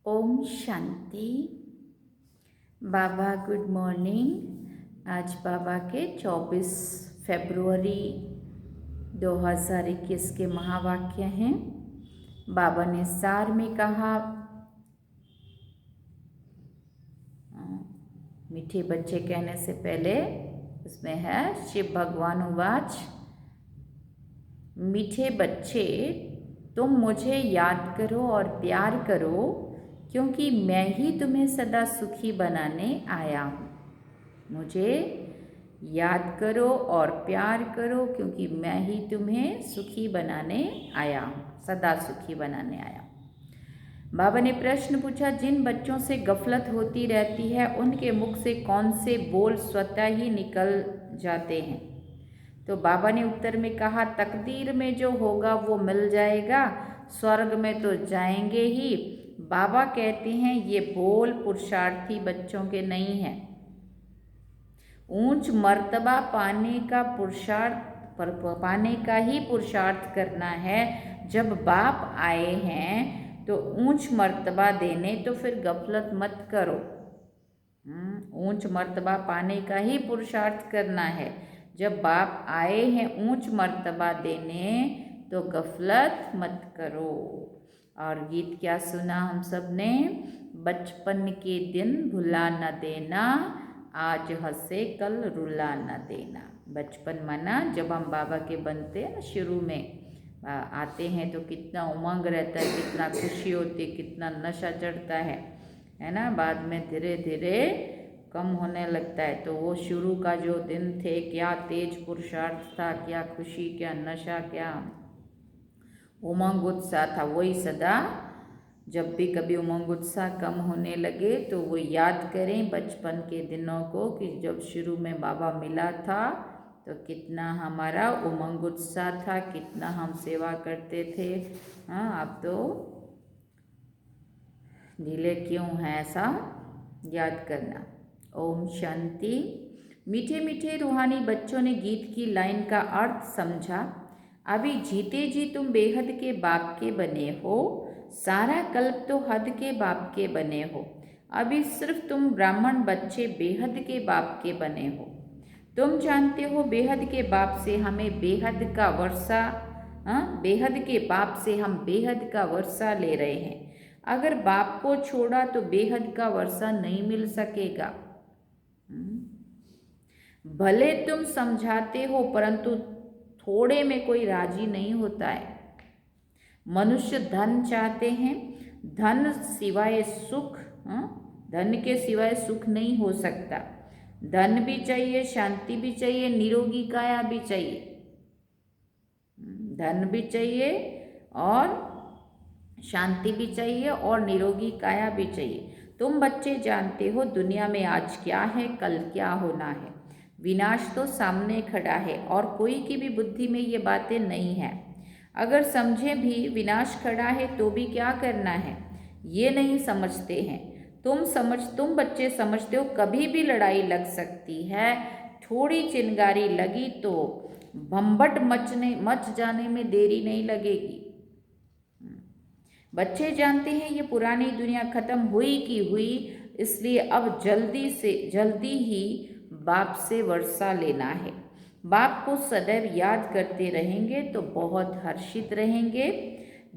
ओम शांति। बाबा good morning. आज बाबा के 24 फरवरी 2021 के महावाक्य हैं। बाबा ने सार में कहा, मीठे बच्चे कहने से पहले उसमें है शिव भगवान उवाच, मीठे बच्चे तुम मुझे याद करो और प्यार करो, क्योंकि मैं ही तुम्हें सदा सुखी बनाने आया हूँ। मुझे याद करो और प्यार करो, क्योंकि मैं ही तुम्हें सुखी बनाने आया हूँ, सदा सुखी बनाने आया हूँ। बाबा ने प्रश्न पूछा, जिन बच्चों से गफलत होती रहती है उनके मुख से कौन से बोल स्वतः ही निकल जाते हैं? तो बाबा ने उत्तर में कहा, तकदीर में जो होगा वो मिल जाएगा, स्वर्ग में तो जाएंगे ही। बाबा कहते हैं ये बोल पुरुषार्थी बच्चों के नहीं हैं। ऊंच मर्तबा पाने का ही पुरुषार्थ करना है। जब बाप आए हैं तो ऊंच मर्तबा देने, तो फिर गफलत मत करो। ऊंच मर्तबा पाने का ही पुरुषार्थ करना है। जब बाप आए हैं ऊंच मर्तबा देने, तो गफलत मत करो। और गीत क्या सुना हम सब ने? बचपन के दिन भुला न देना, आज हंसे कल रुला न देना। बचपन माना जब हम बाबा के बनते हैं, शुरू में आते हैं तो कितना उमंग रहता है, कितना खुशी होती है, कितना नशा चढ़ता है ना। बाद में धीरे धीरे कम होने लगता है। तो वो शुरू का जो दिन थे, क्या तेज पुरुषार्थ था, क्या खुशी, क्या नशा, क्या उमंग उत्साह था। वही सदा, जब भी कभी उमंग उत्साह कम होने लगे तो वो याद करें बचपन के दिनों को, कि जब शुरू में बाबा मिला था तो कितना हमारा उमंग उत्साह था, कितना हम सेवा करते थे। हाँ, अब तो ढीले क्यों हैं, ऐसा याद करना। ओम शांति। मीठे मीठे रूहानी बच्चों ने गीत की लाइन का अर्थ समझा। अभी जीते जी तुम बेहद के बाप के बने हो, सारा कल्प तो हद के बाप के बने हो। अभी सिर्फ तुम ब्राह्मण बच्चे बेहद के बाप के बने हो। तुम जानते हो बेहद के बाप से हमें बेहद का वर्षा, बेहद के बाप से हम बेहद का वर्षा ले रहे हैं। अगर बाप को छोड़ा तो बेहद का वर्षा नहीं मिल सकेगा। भले तुम समझाते हो परंतु थोड़े में कोई राजी नहीं होता है। मनुष्य धन चाहते हैं, धन सिवाय सुख, धन के सिवाय सुख नहीं हो सकता। धन भी चाहिए, शांति भी चाहिए, निरोगी काया भी चाहिए। धन भी चाहिए और शांति भी चाहिए और निरोगी काया भी चाहिए। तुम बच्चे जानते हो दुनिया में आज क्या है, कल क्या होना है। विनाश तो सामने खड़ा है और कोई की भी बुद्धि में ये बातें नहीं है। अगर समझे भी विनाश खड़ा है तो भी क्या करना है, ये नहीं समझते हैं। तुम बच्चे समझते हो कभी भी लड़ाई लग सकती है। थोड़ी चिंगारी लगी तो भंबट मच जाने में देरी नहीं लगेगी। बच्चे जानते हैं ये पुरानी दुनिया खत्म हुई की हुई, इसलिए अब जल्दी ही बाप से वर्षा लेना है। बाप को सदैव याद करते रहेंगे तो बहुत हर्षित रहेंगे।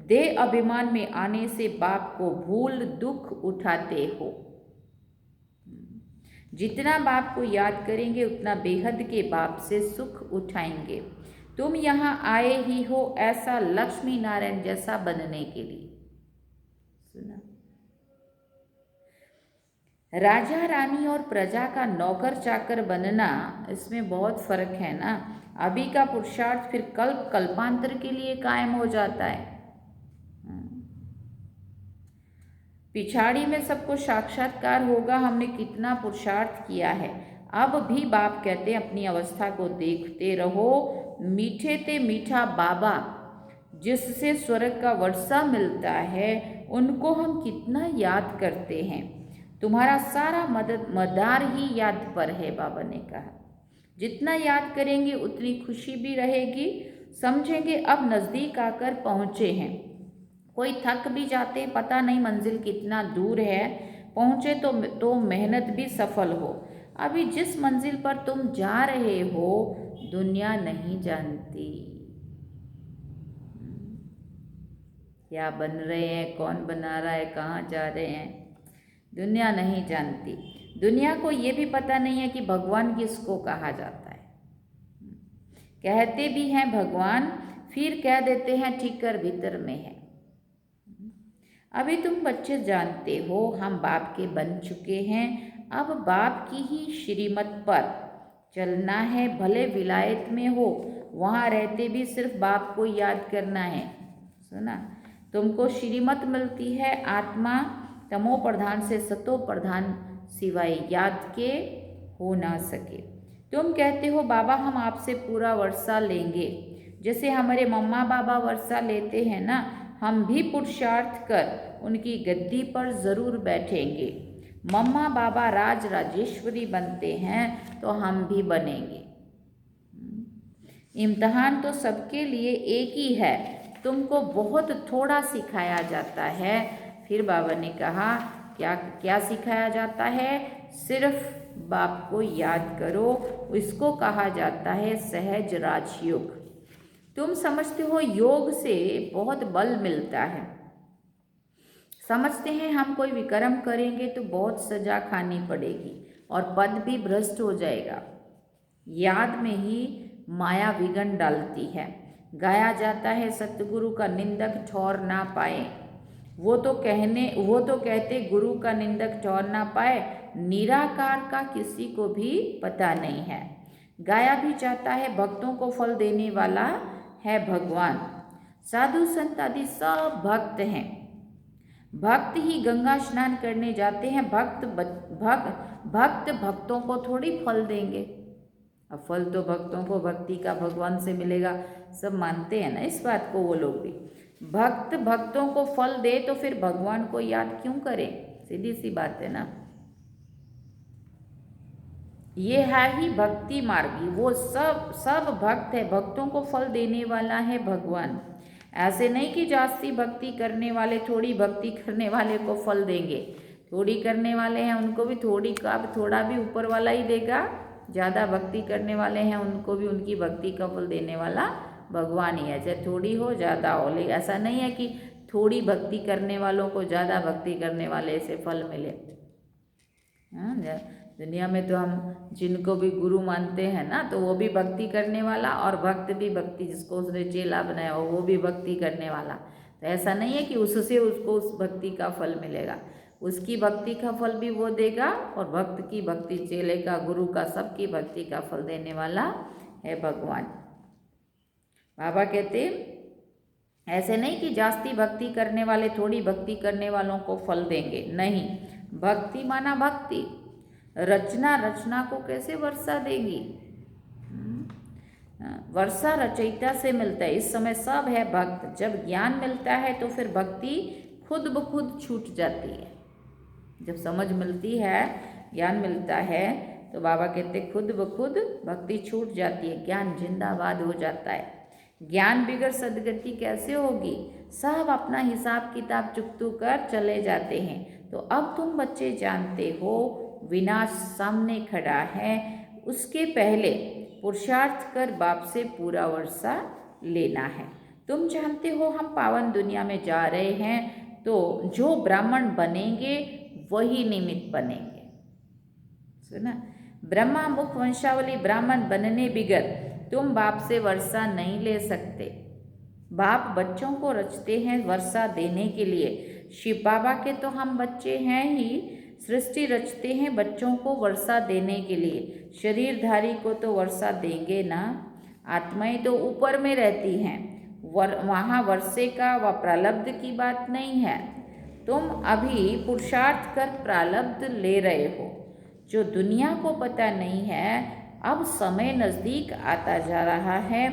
देह अभिमान में आने से बाप को भूल दुख उठाते हो। जितना बाप को याद करेंगे उतना बेहद के बाप से सुख उठाएंगे। तुम यहाँ आए ही हो ऐसा लक्ष्मी नारायण जैसा बनने के लिए। सुना, राजा रानी और प्रजा का नौकर चाकर बनना, इसमें बहुत फर्क है ना। अभी का पुरुषार्थ फिर कल्पांतर के लिए कायम हो जाता है। पिछाड़ी में सबको साक्षात्कार होगा, हमने कितना पुरुषार्थ किया है। अब भी बाप कहते हैं अपनी अवस्था को देखते रहो। मीठे ते मीठा बाबा जिससे स्वर्ग का वर्षा मिलता है, उनको हम कितना याद करते हैं। तुम्हारा सारा मदार ही याद पर है, बाबा ने कहा। जितना याद करेंगे उतनी खुशी भी रहेगी। समझेंगे अब नज़दीक आकर पहुँचे हैं। कोई थक भी जाते, पता नहीं मंजिल कितना दूर है, पहुँचे तो मेहनत भी सफल हो। अभी जिस मंजिल पर तुम जा रहे हो दुनिया नहीं जानती। क्या बन रहे हैं, कौन बना रहा है, कहाँ जा रहे हैं, दुनिया नहीं जानती। दुनिया को ये भी पता नहीं है कि भगवान किसको कहा जाता है। कहते भी हैं भगवान, फिर कह देते हैं ठीकर भीतर में है। अभी तुम बच्चे जानते हो हम बाप के बन चुके हैं। अब बाप की ही श्रीमत पर चलना है। भले विलायत में हो, वहाँ रहते भी सिर्फ बाप को याद करना है। सुना, तुमको श्रीमत मिलती है आत्मा तमो प्रधान से सतो प्रधान सिवाय याद के हो ना सके। तुम कहते हो बाबा हम आपसे पूरा वर्षा लेंगे, जैसे हमारे मम्मा बाबा वर्षा लेते हैं ना, हम भी पुरुषार्थ कर उनकी गद्दी पर ज़रूर बैठेंगे। मम्मा बाबा राज राजेश्वरी बनते हैं तो हम भी बनेंगे। इम्तहान तो सबके लिए एक ही है, तुमको बहुत थोड़ा सिखाया जाता है। फिर बाबा ने कहा क्या क्या सिखाया जाता है? सिर्फ बाप को याद करो, इसको कहा जाता है सहज राजयोग। तुम समझते हो योग से बहुत बल मिलता है। समझते हैं हम कोई विक्रम करेंगे तो बहुत सजा खानी पड़ेगी और पद भी भ्रष्ट हो जाएगा। याद में ही माया विघन डालती है। गाया जाता है सतगुरु का निंदक ठौर ना पाए। वो तो कहते गुरु का निंदक ठौर ना पाए, निराकार का किसी को भी पता नहीं है। गाया भी जाता है भक्तों को फल देने वाला है भगवान। साधु संत आदि सब भक्त हैं। भक्त ही गंगा स्नान करने जाते हैं। भक्त भक्तों को थोड़ी फल देंगे। अब फल तो भक्तों को भक्ति का भगवान से मिलेगा, सब मानते हैं ना इस बात को। वो लोग भी भक्त भक्तों को फल दे तो फिर भगवान को याद क्यों करें? सीधी सी बात है ना। ये है ही भक्ति मार्गी, वो सब भक्त है, भक्तों को फल देने वाला है भगवान। ऐसे नहीं कि जास्ती भक्ति करने वाले थोड़ी भक्ति करने वाले को फल देंगे। थोड़ी करने वाले हैं उनको भी थोड़ा भी ऊपर वाला ही देगा। ज़्यादा भक्ति करने वाले हैं उनको भी उनकी भक्ति का फल देने वाला भगवान ही है, चाहे थोड़ी हो ज़्यादा हो। लेकिन ऐसा नहीं है कि थोड़ी भक्ति करने वालों को ज़्यादा भक्ति करने वाले से फल मिले। हाँ, दुनिया में तो हम जिनको भी गुरु मानते हैं ना, तो वो भी भक्ति करने वाला, और भक्त भी भक्ति, जिसको उसने चेला बनाया हो वो भी भक्ति करने वाला। तो ऐसा नहीं है कि उससे उसको उस भक्ति का फल मिलेगा, उसकी भक्ति का फल भी वो देगा, और भक्त की भक्ति, चेले का, गुरु का, सबकी भक्ति का फल देने वाला है भगवान। बाबा कहते ऐसे नहीं कि जास्ती भक्ति करने वाले थोड़ी भक्ति करने वालों को फल देंगे, नहीं। भक्ति माना भक्ति, रचना को कैसे वर्षा देगी? वर्षा रचयिता से मिलता है, इस समय सब है भक्त। जब ज्ञान मिलता है तो फिर भक्ति खुद ब खुद छूट जाती है। जब समझ मिलती है, ज्ञान मिलता है, तो बाबा कहते खुद ब खुद भक्ति छूट जाती है, ज्ञान जिंदाबाद हो जाता है। ज्ञान बिगड़ सदगति कैसे होगी? सब अपना हिसाब किताब चुकतू कर चले जाते हैं। तो अब तुम बच्चे जानते हो विनाश सामने खड़ा है, उसके पहले पुरुषार्थ कर बाप से पूरा वर्षा लेना है। तुम जानते हो हम पावन दुनिया में जा रहे हैं, तो जो ब्राह्मण बनेंगे वही निमित्त बनेंगे। सुना, ब्रह्मा मुख वंशावली ब्राह्मण बनने बिगर तुम बाप से वर्षा नहीं ले सकते। बाप बच्चों को रचते हैं वर्षा देने के लिए। शिव बाबा के तो हम बच्चे हैं ही, सृष्टि रचते हैं बच्चों को वर्षा देने के लिए। शरीरधारी को तो वर्षा देंगे ना, आत्माएं तो ऊपर में रहती हैं, वहाँ वर्षे का व प्रारब्ध की बात नहीं है। तुम अभी पुरुषार्थ कर प्रारब्ध ले रहे हो, जो दुनिया को पता नहीं है। अब समय नज़दीक आता जा रहा है,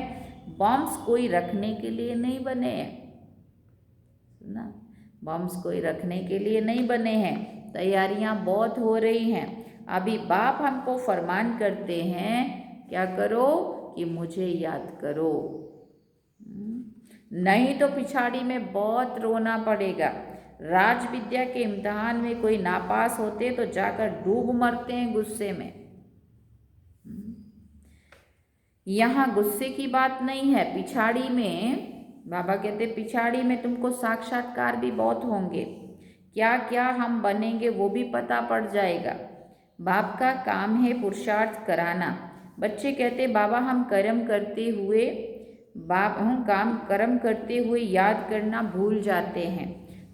बॉम्ब्स कोई रखने के लिए नहीं बने हैं ना, बॉम्ब्स कोई रखने के लिए नहीं बने हैं। तैयारियां बहुत हो रही हैं। अभी बाप हमको फरमान करते हैं, क्या करो कि मुझे याद करो, नहीं तो पिछाड़ी में बहुत रोना पड़ेगा। राज विद्या के इम्तिहान में कोई नापास होते तो जाकर डूब मरते हैं गुस्से में। यहाँ गुस्से की बात नहीं है, पिछाड़ी में बाबा कहते पिछाड़ी में तुमको साक्षात्कार भी बहुत होंगे, क्या क्या हम बनेंगे वो भी पता पड़ जाएगा। बाप का काम है पुरुषार्थ कराना। बच्चे कहते बाबा हम कर्म करते हुए कर्म करते हुए याद करना भूल जाते हैं।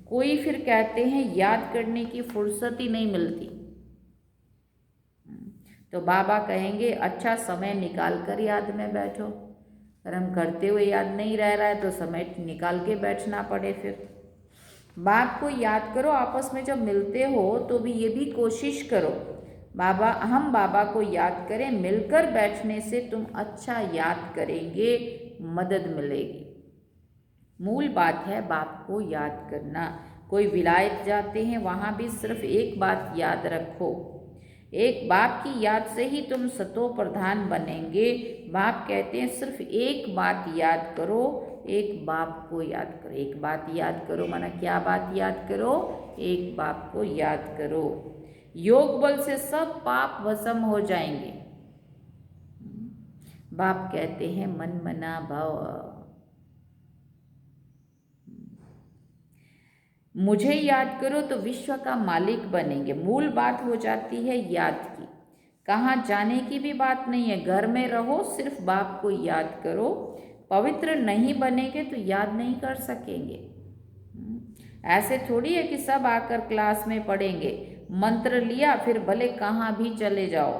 कोई फिर कहते हैं याद करने की फुर्सत ही नहीं मिलती। तो बाबा कहेंगे अच्छा समय निकाल कर याद में बैठो। कर्म करते हुए याद नहीं रह रहा है तो समय निकाल के बैठना पड़े। फिर बाप को याद करो, आपस में जब मिलते हो तो भी ये भी कोशिश करो हम बाबा को याद करें। मिलकर बैठने से तुम अच्छा याद करेंगे, मदद मिलेगी। मूल बात है बाप को याद करना। कोई विलायत जाते हैं, वहाँ भी सिर्फ एक बात याद रखो, एक बाप की याद से ही तुम सतो प्रधान बनेंगे। बाप कहते हैं सिर्फ एक बात याद करो, एक बाप को याद करो। एक बात याद करो माना क्या बात याद करो? एक बाप को याद करो। योग बल से सब पाप भस्म हो जाएंगे। बाप कहते हैं मन मना भाव। मुझे याद करो तो विश्व का मालिक बनेंगे। मूल बात हो जाती है याद की, कहाँ जाने की भी बात नहीं है। घर में रहो, सिर्फ बाप को याद करो। पवित्र नहीं बनेंगे तो याद नहीं कर सकेंगे। ऐसे थोड़ी है कि सब आकर क्लास में पढ़ेंगे, मंत्र लिया फिर भले कहाँ भी चले जाओ।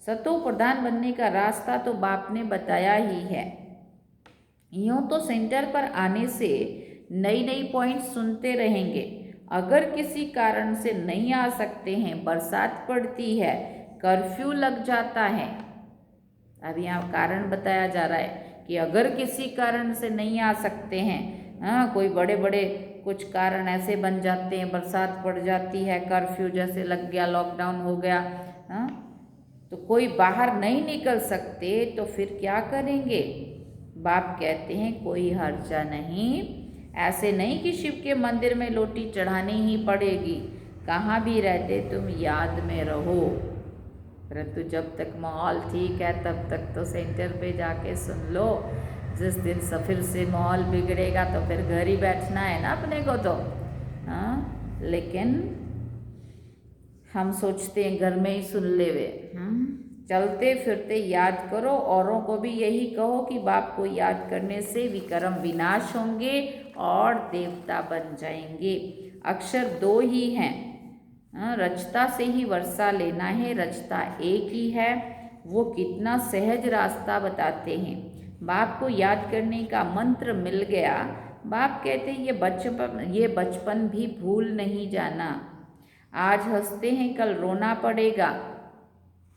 सतो प्रधान बनने का रास्ता तो बाप ने बताया ही है। यूँ तो सेंटर पर आने से नई नई पॉइंट सुनते रहेंगे। अगर किसी कारण से नहीं आ सकते हैं, बरसात पड़ती है, कर्फ्यू लग जाता है, अभी यहाँ कारण बताया जा रहा है कि अगर किसी कारण से नहीं आ सकते हैं, कोई बड़े बड़े कुछ कारण ऐसे बन जाते हैं, बरसात पड़ जाती है, कर्फ्यू जैसे लग गया, लॉकडाउन हो गया, तो कोई बाहर नहीं निकल सकते, तो फिर क्या करेंगे? बाप कहते हैं कोई हर्जा नहीं। ऐसे नहीं कि शिव के मंदिर में लोटी चढ़ानी ही पड़ेगी, कहाँ भी रहते तुम याद में रहो। परंतु जब तक माहौल ठीक है तब तक तो सेंटर पे जाके सुन लो। जिस दिन फिर से माहौल बिगड़ेगा तो फिर घर ही बैठना है ना अपने को तो। लेकिन हम सोचते हैं घर में ही सुन ले वे। चलते फिरते याद करो, औरों को भी यही कहो कि बाप को याद करने से विकर्म विनाश होंगे और देवता बन जाएंगे। अक्षर 2 ही हैं, रचता से ही वर्षा लेना है, रचता एक ही है। वो कितना सहज रास्ता बताते हैं। बाप को याद करने का मंत्र मिल गया। बाप कहते हैं ये बचपन भी भूल नहीं जाना। आज हंसते हैं कल रोना पड़ेगा।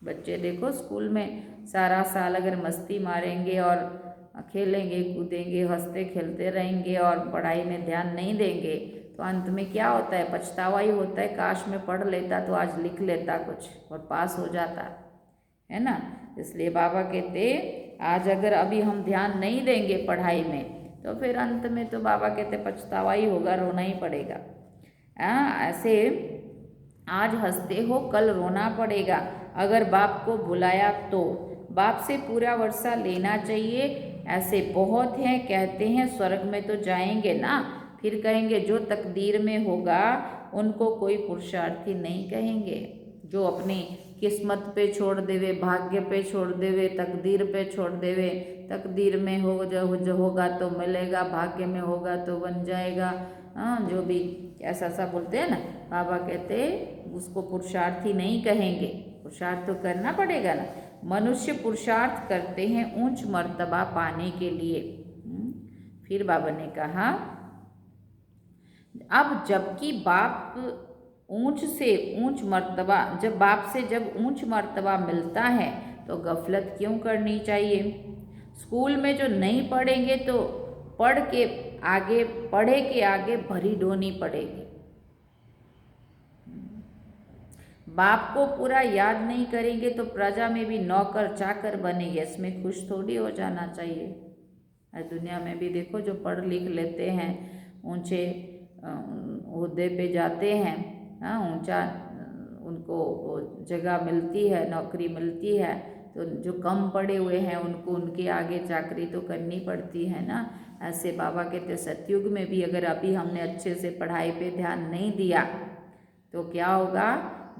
बच्चे देखो स्कूल में सारा साल अगर मस्ती मारेंगे और खेलेंगे कूदेंगे हंसते खेलते रहेंगे और पढ़ाई में ध्यान नहीं देंगे तो अंत में क्या होता है, पछतावा ही होता है। काश में पढ़ लेता तो आज लिख लेता कुछ और पास हो जाता, है ना। इसलिए बाबा कहते आज अगर अभी हम ध्यान नहीं देंगे पढ़ाई में तो फिर अंत में तो बाबा कहते पछतावा ही होगा, रोना ही पड़ेगा। ऐसे आज हंसते हो कल रोना पड़ेगा। अगर बाप को बुलाया तो बाप से पूरा वर्षा लेना चाहिए। ऐसे बहुत हैं, कहते हैं स्वर्ग में तो जाएंगे ना, फिर कहेंगे जो तकदीर में होगा उनको कोई पुरुषार्थी नहीं कहेंगे। जो अपनी किस्मत पे छोड़ देवे, भाग्य पे छोड़ देवे, तकदीर पे छोड़ देवे। तकदीर में जो होगा तो मिलेगा, भाग्य में होगा तो बन जाएगा। जो भी ऐसा सा बोलते हैं ना, बाबा कहते उसको पुरुषार्थी नहीं कहेंगे। पुरुषार्थ तो करना पड़ेगा ना। मनुष्य पुरुषार्थ करते हैं ऊंच मर्तबा पाने के लिए। फिर बाबा ने कहा अब जबकि बाप ऊंच से ऊंच मर्तबा, जब बाप से जब ऊंच मर्तबा मिलता है तो गफलत क्यों करनी चाहिए। स्कूल में जो नहीं पढ़ेंगे तो पढ़े के आगे भरी ढोनी पड़ेगी। बाप को पूरा याद नहीं करेंगे तो प्रजा में भी नौकर चाकर बनेंगे। इसमें खुश थोड़ी हो जाना चाहिए। दुनिया में भी देखो जो पढ़ लिख लेते हैं, ऊंचे ओहदे पे जाते हैं, ऊंचा उनको जगह मिलती है, नौकरी मिलती है, तो जो कम पढ़े हुए हैं उनको उनके आगे चाकरी तो करनी पड़ती है ना। ऐसे बाबा कहते सतयुग में भी अगर अभी हमने अच्छे से पढ़ाई पे ध्यान नहीं दिया तो क्या होगा,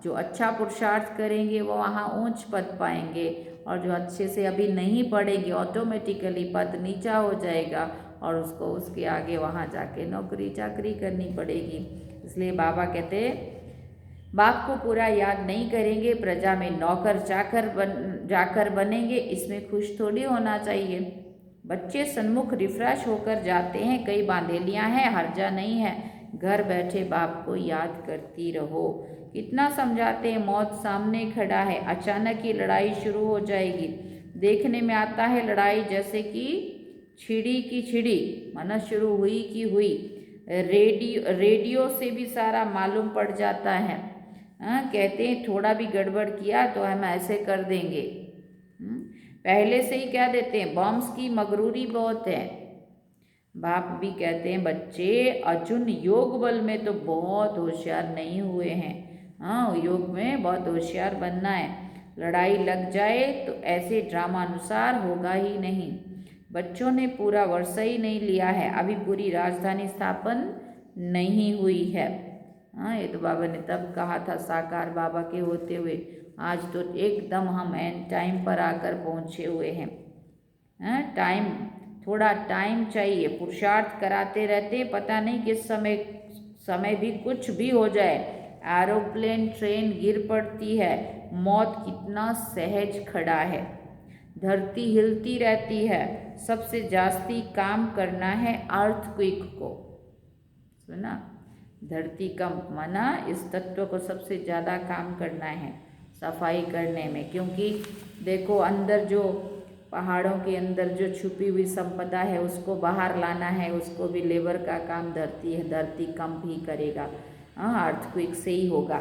जो अच्छा पुरुषार्थ करेंगे वो वहाँ ऊंच पद पाएंगे, और जो अच्छे से अभी नहीं पढ़ेंगे ऑटोमेटिकली पद नीचा हो जाएगा और उसको उसके आगे वहाँ जाके नौकरी चाकरी करनी पड़ेगी। इसलिए बाबा कहते बाप को पूरा याद नहीं करेंगे, प्रजा में नौकर चाकर जाकर बनेंगे। इसमें खुश थोड़ी होना चाहिए। बच्चे सन्मुख रिफ्रेश होकर जाते हैं, कई बांधेलियाँ हैं, हर्जा नहीं है। घर बैठे बाप को याद करती रहो। कितना समझाते हैं, मौत सामने खड़ा है, अचानक ही लड़ाई शुरू हो जाएगी। देखने में आता है लड़ाई जैसे कि छिड़ी की छिड़ी, माना शुरू हुई की हुई। रेडियो से भी सारा मालूम पड़ जाता है। कहते हैं थोड़ा भी गड़बड़ किया तो हम ऐसे कर देंगे। पहले से ही कह देते हैं, बॉम्ब्स की मगरूरी बहुत है। बाप भी कहते हैं बच्चे अर्जुन योग बल में तो बहुत होशियार नहीं हुए हैं। योग में बहुत होशियार बनना है। लड़ाई लग जाए तो ऐसे ड्रामा अनुसार होगा ही नहीं। बच्चों ने पूरा वर्षा ही नहीं लिया है, अभी पूरी राजधानी स्थापन नहीं हुई है। ये तो बाबा ने तब कहा था साकार बाबा के होते हुए। आज तो एकदम हम एंड टाइम पर आकर पहुँचे हुए हैं। थोड़ा टाइम चाहिए, पुरुषार्थ कराते रहते, पता नहीं किस समय भी कुछ भी हो जाए। एरोप्लेन ट्रेन गिर पड़ती है, मौत कितना सहज खड़ा है। धरती हिलती रहती है, सबसे जास्ती काम करना है अर्थक्वेक को। सुना, धरती कंप माना इस तत्व को सबसे ज़्यादा काम करना है सफाई करने में, क्योंकि देखो अंदर जो पहाड़ों के अंदर जो छुपी हुई संपदा है उसको बाहर लाना है, उसको भी लेबर का काम धरती कंप ही करेगा। अर्थक्वेक से ही होगा।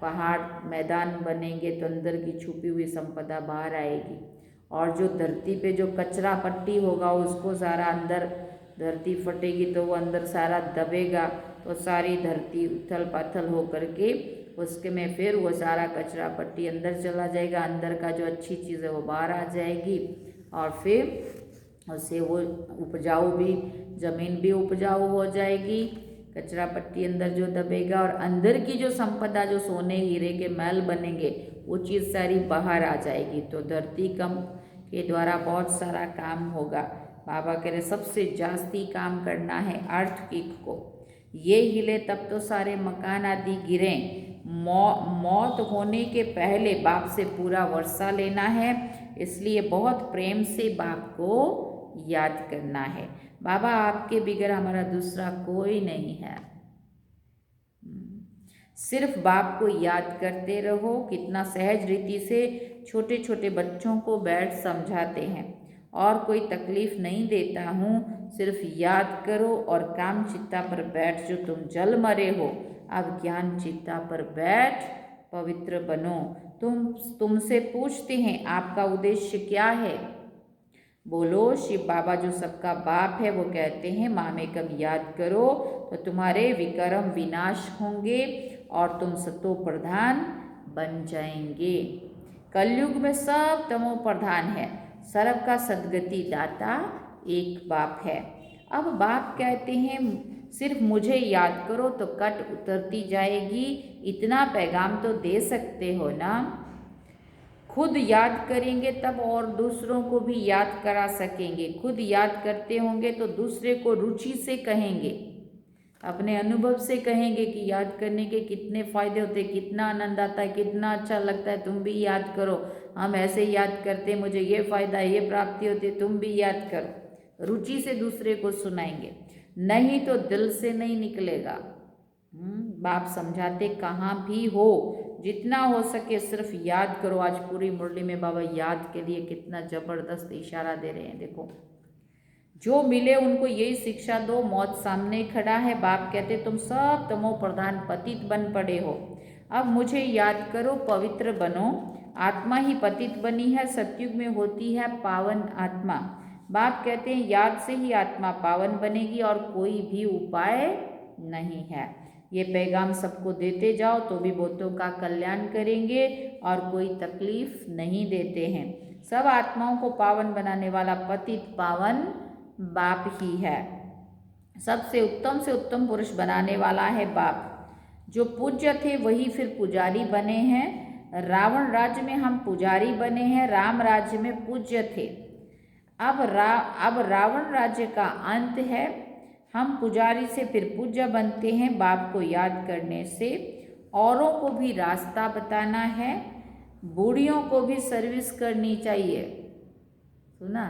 पहाड़ मैदान बनेंगे तो अंदर की छुपी हुई संपदा बाहर आएगी, और जो धरती पे जो कचरा पट्टी होगा उसको सारा अंदर, धरती फटेगी तो वो अंदर सारा दबेगा, तो सारी धरती उथल पाथल हो करके उसके में फिर वो सारा कचरा पट्टी अंदर चला जाएगा, अंदर का जो अच्छी चीज़ है वो बाहर आ जाएगी, और फिर उससे वो उपजाऊ भी, ज़मीन भी उपजाऊ हो जाएगी, कचरा पट्टी अंदर जो दबेगा और अंदर की जो संपदा, जो सोने हीरे के महल बनेंगे, वो चीज़ सारी बाहर आ जाएगी। तो धरती कम के द्वारा बहुत सारा काम होगा। बाबा कह रहे सबसे जास्ती काम करना है अर्थक्वेक को, ये हिले तब तो सारे मकान आदि गिरें। मौत होने के पहले बाप से पूरा वर्षा लेना है, इसलिए बहुत प्रेम से बाप को याद करना है। बाबा आपके बिगैर हमारा दूसरा कोई नहीं है, सिर्फ बाप को याद करते रहो। कितना सहज रीति से छोटे छोटे बच्चों को बैठ समझाते हैं, और कोई तकलीफ नहीं देता हूँ, सिर्फ याद करो और काम चित्ता पर बैठ। जो तुम जल मरे हो, अब ज्ञान चित्ता पर बैठ पवित्र बनो। तुमसे पूछते हैं आपका उद्देश्य क्या है, बोलो शिव बाबा जो सबका बाप है वो कहते हैं मामेकम याद करो तो तुम्हारे विक्रम विनाश होंगे और तुम सतो प्रधान बन जाएंगे। कलयुग में सब तमो प्रधान है, सर्व का सदगति दाता एक बाप है। अब बाप कहते हैं सिर्फ मुझे याद करो तो कट उतरती जाएगी। इतना पैगाम तो दे सकते हो ना, खुद याद करेंगे तब और दूसरों को भी याद करा सकेंगे। खुद याद करते होंगे तो दूसरे को रुचि से कहेंगे, अपने अनुभव से कहेंगे कि याद करने के कितने फ़ायदे होते हैं, कितना आनंद आता है, कितना अच्छा लगता है, तुम भी याद करो। हम ऐसे याद करते, मुझे ये फ़ायदा है, ये प्राप्ति होती है, तुम भी याद करो। रुचि से दूसरे को सुनाएंगे, नहीं तो दिल से नहीं निकलेगा। बाप समझाते कहाँ भी हो, जितना हो सके सिर्फ याद करो। आज पूरी मुरली में बाबा याद के लिए कितना ज़बरदस्त इशारा दे रहे हैं। देखो, जो मिले उनको यही शिक्षा दो। मौत सामने खड़ा है, बाप कहते तुम सब तमो प्रधान पतित बन पड़े हो, अब मुझे याद करो, पवित्र बनो। आत्मा ही पतित बनी है, सतयुग में होती है पावन आत्मा। बाप कहते हैं याद से ही आत्मा पावन बनेगी और कोई भी उपाय नहीं है। ये पैगाम सबको देते जाओ तो भी बहुतों का कल्याण करेंगे और कोई तकलीफ नहीं देते हैं। सब आत्माओं को पावन बनाने वाला पतित पावन बाप ही है। सबसे से उत्तम पुरुष बनाने वाला है बाप। जो पूज्य थे वही फिर पुजारी बने हैं। रावण राज्य में हम पुजारी बने हैं, राम राज्य में पूज्य थे। अब रावण राज्य का अंत है, हम पुजारी से फिर पूज्य बनते हैं। बाप को याद करने से औरों को भी रास्ता बताना है, बूढ़ियों को भी सर्विस करनी चाहिए। सुना,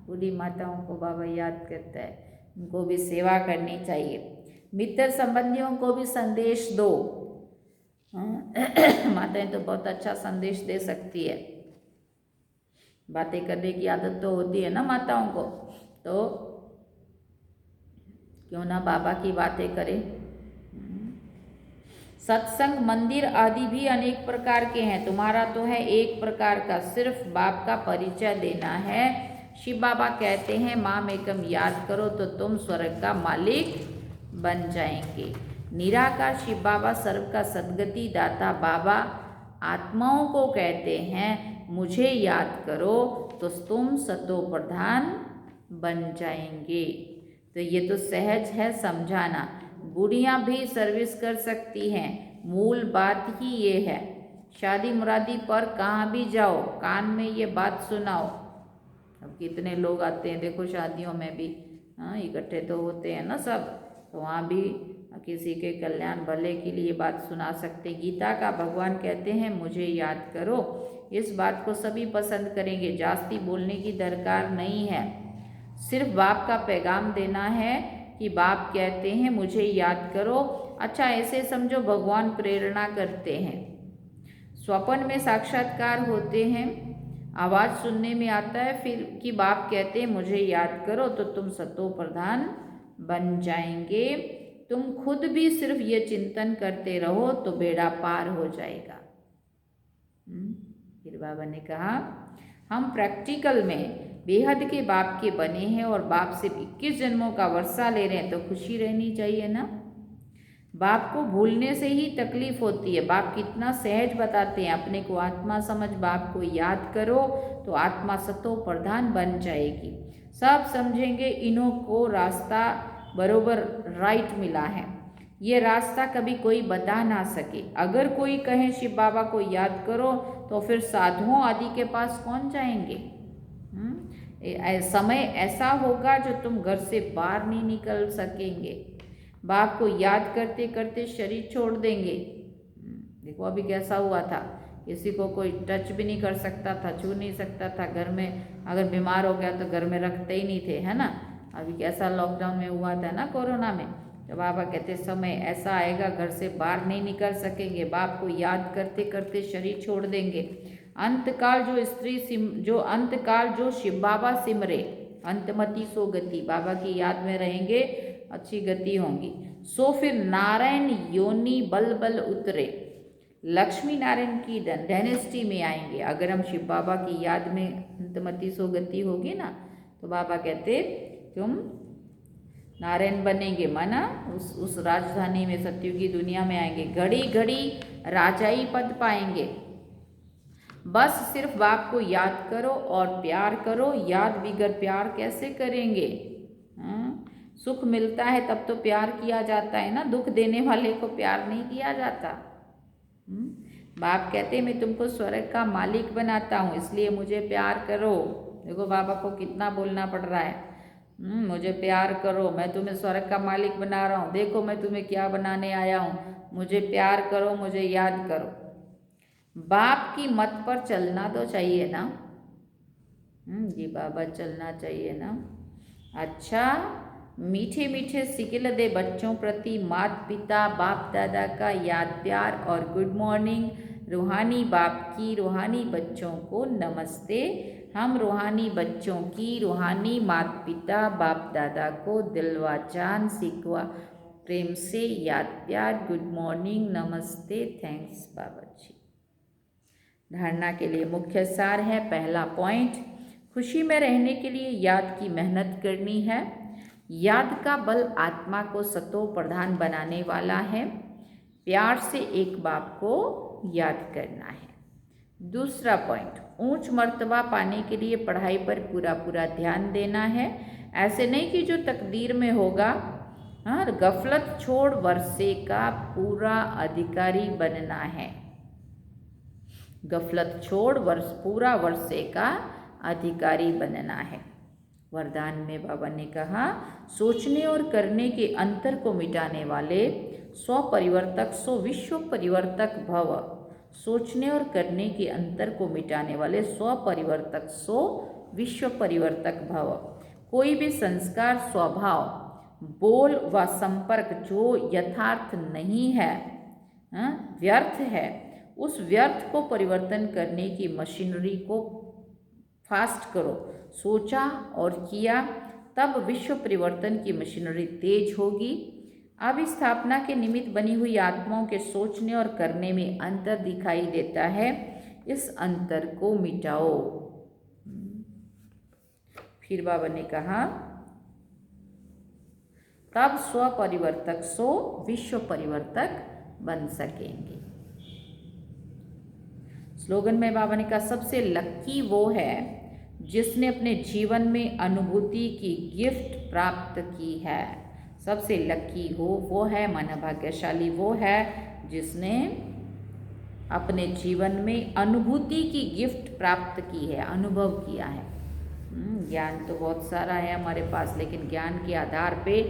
बूढ़ी माताओं को बाबा याद करता है, उनको भी सेवा करनी चाहिए। मित्र संबंधियों को भी संदेश दो। माताएं तो बहुत अच्छा संदेश दे सकती है, बातें करने की आदत तो होती है ना माताओं को, तो क्यों ना बाबा की बातें करें। सत्संग, मंदिर आदि भी अनेक प्रकार के हैं, तुम्हारा तो है एक प्रकार का, सिर्फ बाप का परिचय देना है। शिव बाबा कहते हैं माम एकम याद करो तो तुम स्वर्ग का मालिक बन जाएंगे। निराकार शिव बाबा सर्व का सद्गति दाता बाबा आत्माओं को कहते हैं मुझे याद करो तो तुम सतो प्रधान बन जाएंगे। तो ये तो सहज है समझाना, बूढ़ियाँ भी सर्विस कर सकती हैं, मूल बात ही ये है। शादी मुरादी पर कहाँ भी जाओ, कान में ये बात सुनाओ। अब कितने लोग आते हैं देखो शादियों में भी, हाँ इकट्ठे तो होते हैं ना सब, तो वहाँ भी किसी के कल्याण भले के लिए बात सुना सकते। गीता का भगवान कहते हैं मुझे याद करो, इस बात को सभी पसंद करेंगे, जास्ती बोलने की दरकार नहीं है, सिर्फ बाप का पैगाम देना है कि बाप कहते हैं मुझे याद करो। अच्छा ऐसे समझो भगवान प्रेरणा करते हैं, स्वप्न में साक्षात्कार होते हैं, आवाज़ सुनने में आता है, फिर कि बाप कहते हैं मुझे याद करो तो तुम सतो प्रधान बन जाएंगे। तुम खुद भी सिर्फ ये चिंतन करते रहो तो बेड़ा पार हो जाएगा। फिर बाबा ने कहा हम प्रैक्टिकल में बेहद के बाप के बने हैं और बाप से 21 जन्मों का वर्षा ले रहे हैं, तो खुशी रहनी चाहिए ना। बाप को भूलने से ही तकलीफ होती है। बाप कितना सहज बताते हैं, अपने को आत्मा समझ बाप को याद करो तो आत्मा सतो प्रधान बन जाएगी। सब समझेंगे इन्हों को रास्ता बरोबर राइट मिला है। ये रास्ता कभी कोई बता ना सके। अगर कोई कहे शिव बाबा को याद करो तो फिर साधुओं आदि के पास कौन जाएंगे? समय ऐसा होगा जो तुम घर से बाहर नहीं निकल सकेंगे। बाप को याद करते करते शरीर छोड़ देंगे। देखो अभी कैसा हुआ था, किसी को कोई टच भी नहीं कर सकता था, छू नहीं सकता था। घर में अगर बीमार हो गया तो घर में रखते ही नहीं थे, है ना। अभी कैसा लॉकडाउन में हुआ था ना, कोरोना में। तो बाबा कहते समय ऐसा आएगा घर से बाहर नहीं निकल सकेंगे। बाप को याद करते करते शरीर छोड़ देंगे। अंतकाल जो शिव बाबा सिमरे, अंतमति सो गति, बाबा की याद में रहेंगे, अच्छी गति होंगी। सो फिर नारायण योनि बल बल उतरे, लक्ष्मी नारायण की डायनेस्टी में आएंगे। अगर हम शिव बाबा की याद में अंतमति सो गति होगी ना, तो बाबा कहते तुम नारायण बनेंगे, माना उस राजधानी में, सतयुगी दुनिया में आएंगे। घड़ी घड़ी राजाई पद पाएंगे। बस सिर्फ बाप को याद करो और प्यार करो। याद बिगर प्यार कैसे करेंगे? सुख मिलता है तब तो प्यार किया जाता है ना, दुख देने वाले को प्यार नहीं किया जाता। बाप कहते मैं तुमको स्वर्ग का मालिक बनाता हूँ, इसलिए मुझे प्यार करो। देखो बाबा को कितना बोलना पड़ रहा है, मुझे प्यार करो, मैं तुम्हें स्वर्ग का मालिक बना रहा हूँ। देखो मैं तुम्हें क्या बनाने आया हूँ, मुझे प्यार करो, मुझे याद करो। बाप की मत पर चलना तो चाहिए ना। जी बाबा चलना चाहिए ना। अच्छा, मीठे मीठे सिकिल दे बच्चों प्रति माता पिता बाप दादा का याद प्यार और गुड मॉर्निंग। रूहानी बाप की रूहानी बच्चों को नमस्ते। हम रूहानी बच्चों की रूहानी माता पिता बाप दादा को दिलवा जान सिकवा प्रेम से याद प्यार, गुड मॉर्निंग, नमस्ते, थैंक्स बाबा जी। धारणा के लिए मुख्य सार है। पहला पॉइंट, खुशी में रहने के लिए याद की मेहनत करनी है। याद का बल आत्मा को सतो प्रधान बनाने वाला है। प्यार से एक बाप को याद करना है। दूसरा पॉइंट, ऊंच मर्तबा पाने के लिए पढ़ाई पर पूरा पूरा ध्यान देना है। ऐसे नहीं कि जो तकदीर में होगा। गफलत छोड़ वर्षे का पूरा अधिकारी बनना है। गफलत छोड़ पूरा वर्षे का अधिकारी बनना है। वरदान में बाबा ने कहा, सोचने और करने के अंतर को मिटाने वाले स्व परिवर्तक सो विश्व परिवर्तक भव। सोचने और करने के अंतर को मिटाने वाले स्व परिवर्तक सो विश्व परिवर्तक भव। कोई भी संस्कार, स्वभाव, बोल व संपर्क जो यथार्थ नहीं है, व्यर्थ है, उस व्यर्थ को परिवर्तन करने की मशीनरी को फास्ट करो। सोचा और किया तब विश्व परिवर्तन की मशीनरी तेज होगी। अब स्थापना के निमित्त बनी हुई आत्माओं के सोचने और करने में अंतर दिखाई देता है। इस अंतर को मिटाओ। फिर बाबा ने कहा, तब स्व परिवर्तक सो विश्व परिवर्तक बन सकेंगे। स्लोगन में बाबा ने कहा, सबसे लक्की वो है जिसने अपने जीवन में अनुभूति की गिफ्ट प्राप्त की है। सबसे लक्की हो वो है, माना भाग्यशाली वो है जिसने अपने जीवन में अनुभूति की गिफ्ट प्राप्त की है, अनुभव किया है। ज्ञान तो बहुत सारा है हमारे पास, लेकिन ज्ञान के आधार पे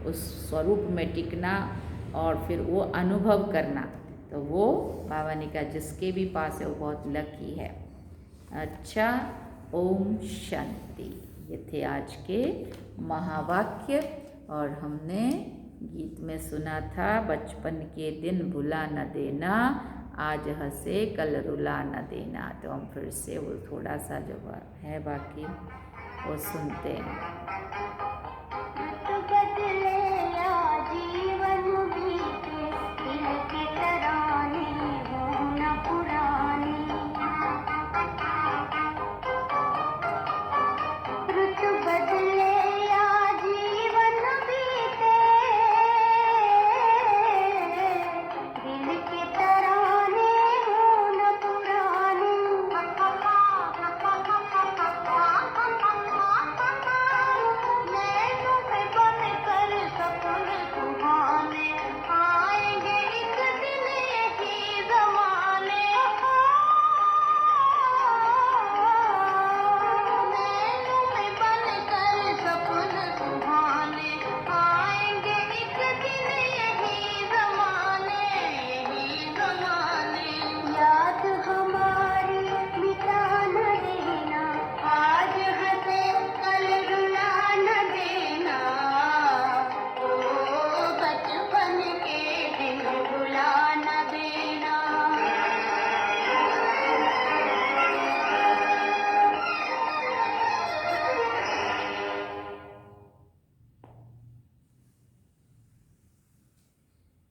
उस स्वरूप में टिकना और फिर वो अनुभव करना, तो वो बाबा ने कहा जिसके भी पास है वो बहुत लकी है। अच्छा, ओम शांति। ये थे आज के महावाक्य। और हमने गीत में सुना था, बचपन के दिन भुला न देना, आज हंसे कल रुला न देना। तो हम फिर से वो थोड़ा सा जो है बाकी वो सुनते हैं।